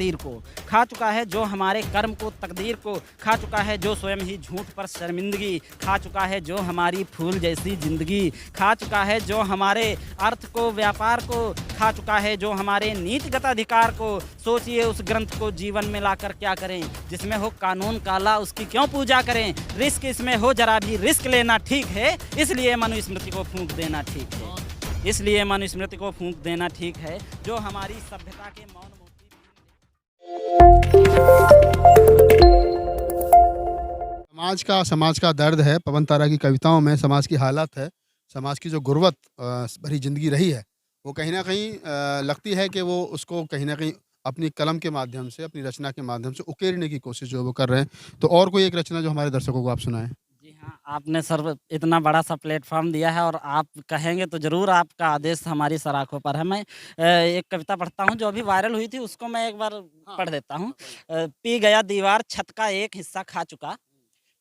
तकदीर को, खा चुका है जो हमारे कर्म को तकदीर को, खा चुका है जो स्वयं ही झूठ पर शर्मिंदगी, खा चुका है जो हमारी फूल जैसी ज़िंदगी, खा चुका है जो हमारे अर्थ को व्यापार को, खा चुका है जो हमारे नीतिगत अधिकार को। सोचिए उस ग्रंथ को जीवन में लाकर क्या करें, जिसमें हो कानून काला उसकी क्यों पूजा करें। रिस्क इसमें हो जरा भी रिस्क लेना ठीक है, इसलिए मनुस्मृति को फूंक देना ठीक है, इसलिए मनुस्मृति को फूंक देना ठीक है, जो हमारी सभ्यता के मौन मोती। समाज का दर्द है। पवन तारा की कविताओं में समाज की हालत है, समाज की जो गुर्बत भरी जिंदगी रही है, वो कहीं ना कहीं लगती है कि वो उसको कहीं ना कहीं अपनी कलम के माध्यम से, अपनी रचना के माध्यम से उकेरने की कोशिश जो है वो कर रहे हैं। तो और कोई एक रचना जो हमारे दर्शकों को आप सुनाएं। जी हाँ, आपने सर इतना बड़ा सा प्लेटफॉर्म दिया है और आप कहेंगे तो ज़रूर आपका आदेश हमारी सराखों पर है। मैं एक कविता पढ़ता हूँ जो अभी वायरल हुई थी, उसको मैं एक बार पढ़ देता हूँ। पी गया दीवार छत का एक हिस्सा खा चुका,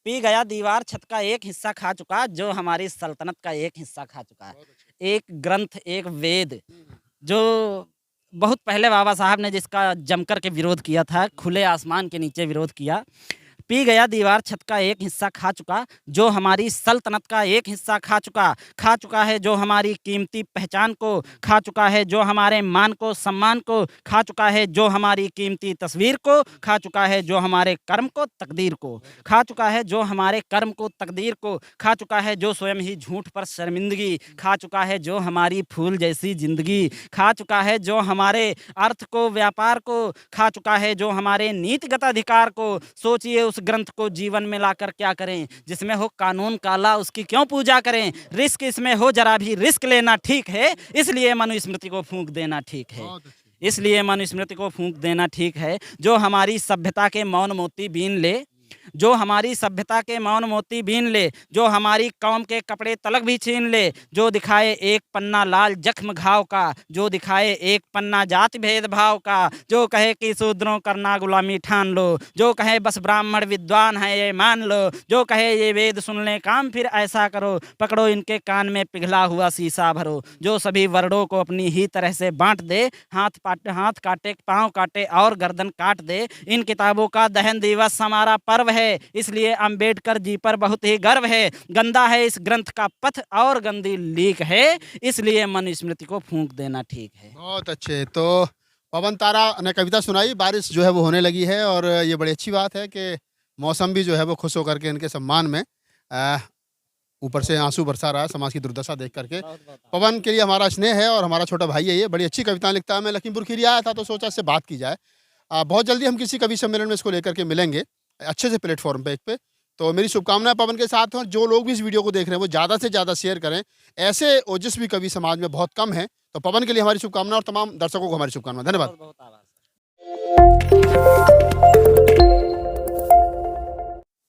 पी गया दीवार छत का एक हिस्सा खा चुका, जो हमारी सल्तनत का एक हिस्सा खा चुका है। एक ग्रंथ, एक वेद, जो बहुत पहले बाबा साहब ने जिसका जमकर के विरोध किया था, खुले आसमान के नीचे विरोध किया। पी गया दीवार छत का एक हिस्सा खा चुका, जो हमारी सल्तनत का एक हिस्सा खा चुका है जो हमारी कीमती पहचान को, खा चुका है जो हमारे मान को सम्मान को, खा चुका है जो हमारी कीमती तस्वीर को, खा चुका है जो हमारे कर्म को तकदीर को, खा चुका है जो हमारे कर्म को तकदीर को, खा चुका है जो स्वयं ही झूठ पर शर्मिंदगी, खा चुका है जो हमारी फूल जैसी जिंदगी, खा चुका है जो हमारे अर्थ को व्यापार को, खा चुका है जो हमारे नीतिगत अधिकार को। सोचिए उस ग्रंथ को जीवन में लाकर क्या करें, जिसमें हो कानून काला उसकी क्यों पूजा करें। रिस्क इसमें हो जरा भी रिस्क लेना ठीक है, इसलिए मनुस्मृति को फूंक देना ठीक है, इसलिए मनुस्मृति को फूंक देना ठीक है, जो हमारी सभ्यता के मौन मोती बीन ले, जो हमारी सभ्यता के मौन मोती बीन ले, जो हमारी कौम के कपड़े तलक भी छीन ले, जो दिखाए एक पन्ना लाल जख्म घाव का, जो दिखाए एक पन्ना जाति भेदभाव का, जो कहे कि शूद्रों करना गुलामी ठान लो, जो कहे बस ब्राह्मण विद्वान है ये मान लो, जो कहे ये वेद सुन ले काम फिर ऐसा करो, पकड़ो इनके कान में पिघला हुआ शीशा भरो, जो सभी वर्णों को अपनी ही तरह से बांट दे, हाथ काटे पाँव काटे और गर्दन काट दे। इन किताबों का दहन दिवस हमारा पर्व है, इसलिए अंबेडकर जी पर बहुत ही गर्व है। गंदा है इस ग्रंथ का पथ और गंदी लीक है, इसलिए मनुस्मृति को फूंक देना ठीक है। बहुत अच्छे। तो पवन तारा ने कविता सुनाई, बारिश जो है वो होने लगी है और ये बड़ी अच्छी बात है कि मौसम भी जो है वो खुश होकर के इनके सम्मान में ऊपर से आंसू बरसा रहा है समाज की दुर्दशा देख करके। पवन के लिए हमारा स्नेह है और हमारा छोटा भाई है, ये बड़ी अच्छी कविताएं लिखता है। मैं लखीमपुर खीरी आया था तो सोचा इससे बात की जाए। बहुत जल्दी हम किसी कवि सम्मेलन में इसको लेकर के मिलेंगे अच्छे से प्लेटफॉर्म पे एक पे। तो मेरी शुभकामनाएं पवन के साथ हैं। जो लोग भी इस वीडियो को देख रहे हैं वो ज़्यादा से ज़्यादा शेयर करें, ऐसे ओजस्वी कवि समाज में बहुत कम है। तो पवन के लिए हमारी शुभकामनाएं और तमाम दर्शकों को हमारी शुभकामनाएं। धन्यवाद। बहुत बहुत आभार।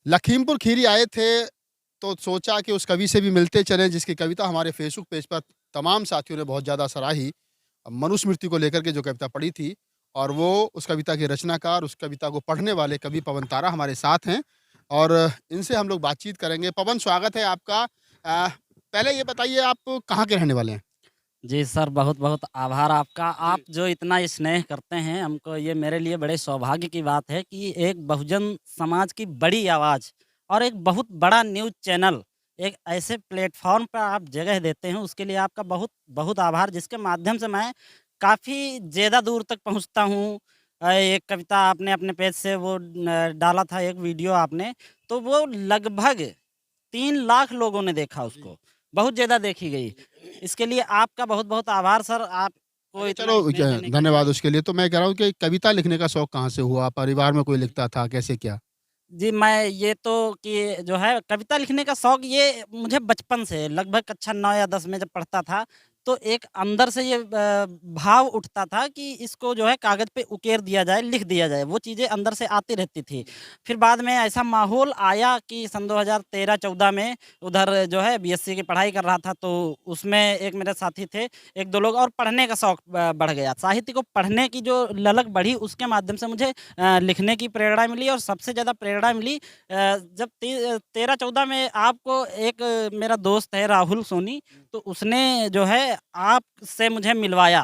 लखीमपुर खीरी आए थे तो सोचा कि उस कवि से भी मिलते चलें जिसकी कविता हमारे फेसबुक पेज पर तमाम साथियों ने बहुत ज़्यादा सराही। मनुस्मृति को लेकर के जो कविता पढ़ी थी, और वो उस कविता के रचनाकार, उस कविता को पढ़ने वाले कवि पवन तारा हमारे साथ हैं और इनसे हम लोग बातचीत करेंगे। पवन, स्वागत है आपका। पहले ये बताइए आप कहाँ के रहने वाले हैं? जी सर, बहुत बहुत आभार आपका। आप जो इतना स्नेह करते हैं हमको, ये मेरे लिए बड़े सौभाग्य की बात है कि एक बहुजन समाज की बड़ी आवाज़ और एक बहुत बड़ा न्यूज़ चैनल एक ऐसे प्लेटफॉर्म पर आप जगह देते हैं, उसके लिए आपका बहुत बहुत आभार, जिसके माध्यम से मैं काफ़ी ज़्यादा दूर तक पहुंचता हूं। एक कविता आपने अपने पेज से वो डाला था, एक वीडियो आपने, तो वो लगभग 3 लाख लोगों ने देखा उसको, बहुत ज़्यादा देखी गई। इसके लिए आपका बहुत बहुत आभार सर, आपको इतना चलो स्नेह देने के लिए। धन्यवाद उसके लिए। तो मैं कह रहा हूँ कि कविता लिखने का शौक कहाँ से हुआ? परिवार में कोई लिखता था, कैसे क्या? जी, मैं ये तो कि जो है कविता लिखने का शौक ये मुझे बचपन से, लगभग कक्षा 9 या 10 में जब पढ़ता था, तो एक अंदर से ये भाव उठता था कि इसको जो है कागज़ पे उकेर दिया जाए, लिख दिया जाए। वो चीज़ें अंदर से आती रहती थी। फिर बाद में ऐसा माहौल आया कि सन 2013-14 में उधर जो है बीएससी की पढ़ाई कर रहा था, तो उसमें एक मेरे साथी थे, 1-2 लोग, और पढ़ने का शौक बढ़ गया। साहित्य को पढ़ने की जो ललक बढ़ी, उसके माध्यम से मुझे लिखने की प्रेरणा मिली, और सबसे ज़्यादा प्रेरणा मिली जब 13-14 में आपको एक मेरा दोस्त है राहुल सोनी, तो उसने जो है आपसे मुझे मिलवाया।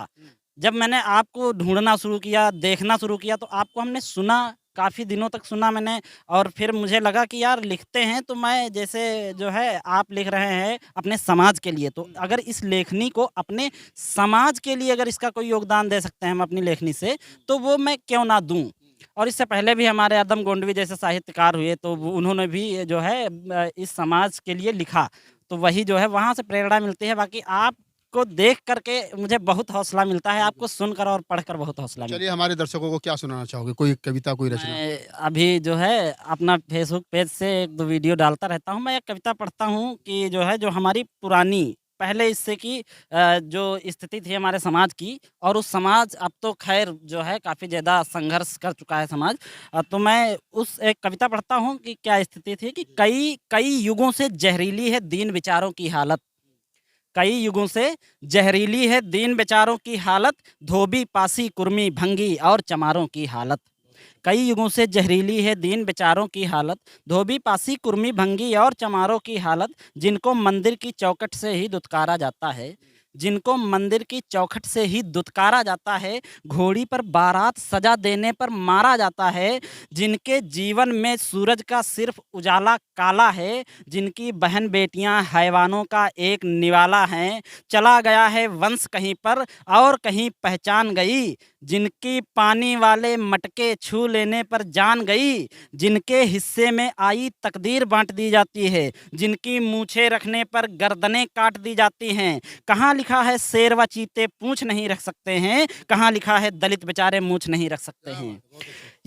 जब मैंने आपको ढूँढना शुरू किया, देखना शुरू किया, तो आपको हमने सुना, काफ़ी दिनों तक सुना मैंने और फिर मुझे लगा कि यार लिखते हैं तो मैं जैसे जो है आप लिख रहे हैं अपने समाज के लिए, तो अगर इस लेखनी को अपने समाज के लिए अगर इसका कोई योगदान दे सकते हैं हम अपनी लेखनी से, तो वो मैं क्यों ना दूँ? और इससे पहले भी हमारे अदम गोंडवी जैसे साहित्यकार हुए, तो वो उन्होंने भी जो है इस समाज के लिए लिखा। तो वही जो है वहाँ से प्रेरणा मिलती है। बाकी आपको देख कर के मुझे बहुत हौसला मिलता है, आपको सुनकर और पढ़कर बहुत हौसला मिलता चलिए है। हमारे दर्शकों को क्या सुनाना चाहोगे? कोई कविता, कोई रचना? मैं अभी जो है अपना फ़ेसबुक पेज से 1-2 वीडियो डालता रहता हूँ। मैं एक कविता पढ़ता हूँ कि जो है जो हमारी पुरानी पहले इससे की जो स्थिति थी हमारे समाज की, और उस समाज अब तो ख़ैर जो है काफ़ी ज़्यादा संघर्ष कर चुका है समाज। तो मैं उस एक कविता पढ़ता हूँ कि क्या स्थिति थी कि कई कई युगों से ज़हरीली है दीन बेचारों की हालत। कई युगों से ज़हरीली है दीन बेचारों की हालत, धोबी, पासी, कुर्मी, भंगी और चमारों की हालत। कई युगों से ज़हरीली है दीन बेचारों की हालत, धोबी, पासी, कुर्मी, भंगी और चमारों की हालत, जिनको मंदिर की चौखट से ही दुत्कारा जाता है। जिनको मंदिर की चौखट से ही दुत्कारा जाता है, घोड़ी पर बारात सजा देने पर मारा जाता है, जिनके जीवन में सूरज का सिर्फ उजाला काला है, जिनकी बहन बेटियां हैवानों का एक निवाला हैं, चला गया है वंश कहीं पर और कहीं पहचान गई, जिनकी पानी वाले मटके छू लेने पर जान गई, जिनके हिस्से में आई तकदीर बांट दी जाती है, जिनकी मूछें रखने पर गर्दनें काट दी जाती हैं। कहाँ लिखा है शेर व चीते पूँछ नहीं रख सकते हैं, कहाँ लिखा है दलित बेचारे मूँछ नहीं रख सकते हैं।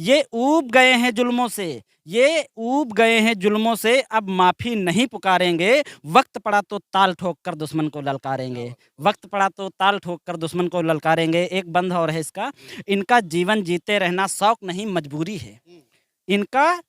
ये ऊब गए हैं जुल्मों से, ये ऊब गए हैं जुल्मों से, अब माफ़ी नहीं पुकारेंगे, वक्त पड़ा तो ताल ठोक कर दुश्मन को ललकारेंगे, वक्त पड़ा तो ताल ठोक कर दुश्मन को ललकारेंगे। एक बंद और है इसका, इनका जीवन जीते रहना शौक नहीं मजबूरी है। इनका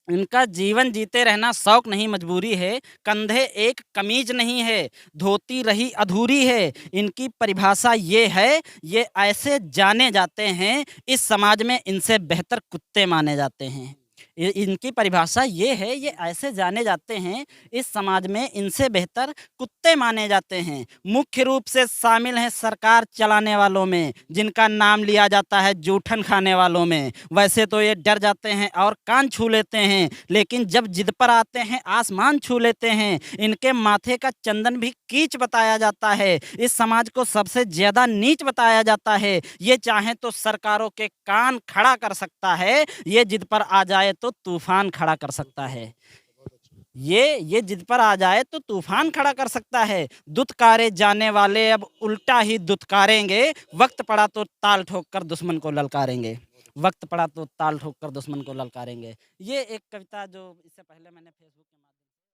इनका जीवन जीते रहना शौक नहीं मजबूरी है, कंधे एक कमीज नहीं है, धोती रही अधूरी है। इनकी परिभाषा ये है, ये ऐसे जाने जाते हैं, इस समाज में इनसे बेहतर कुत्ते माने जाते हैं। इनकी परिभाषा ये है, ये ऐसे जाने जाते हैं, इस समाज में इनसे बेहतर कुत्ते माने जाते हैं। मुख्य रूप से शामिल हैं सरकार चलाने वालों में, जिनका नाम लिया जाता है जूठन खाने वालों में। वैसे तो ये डर जाते हैं और कान छू लेते हैं, लेकिन जब जिद पर आते हैं आसमान छू लेते हैं। इनके माथे का चंदन भी कीच बताया जाता है, इस समाज को सबसे ज़्यादा नीच बताया जाता है। ये चाहे तो सरकारों के कान खड़ा कर सकता है, ये जिद पर आ जाए तो तूफान खड़ा कर सकता है। ये जिद पर आ जाए तो तूफान खड़ा कर सकता है। दुत्कारे जाने वाले अब उल्टा ही दुत्कारेंगे, वक्त पड़ा तो ताल ठोक कर दुश्मन को ललकारेंगे, वक्त पड़ा तो ताल ठोक कर दुश्मन को ललकारेंगे। ये एक कविता जो इससे पहले मैंने फेसबुक के माध्यम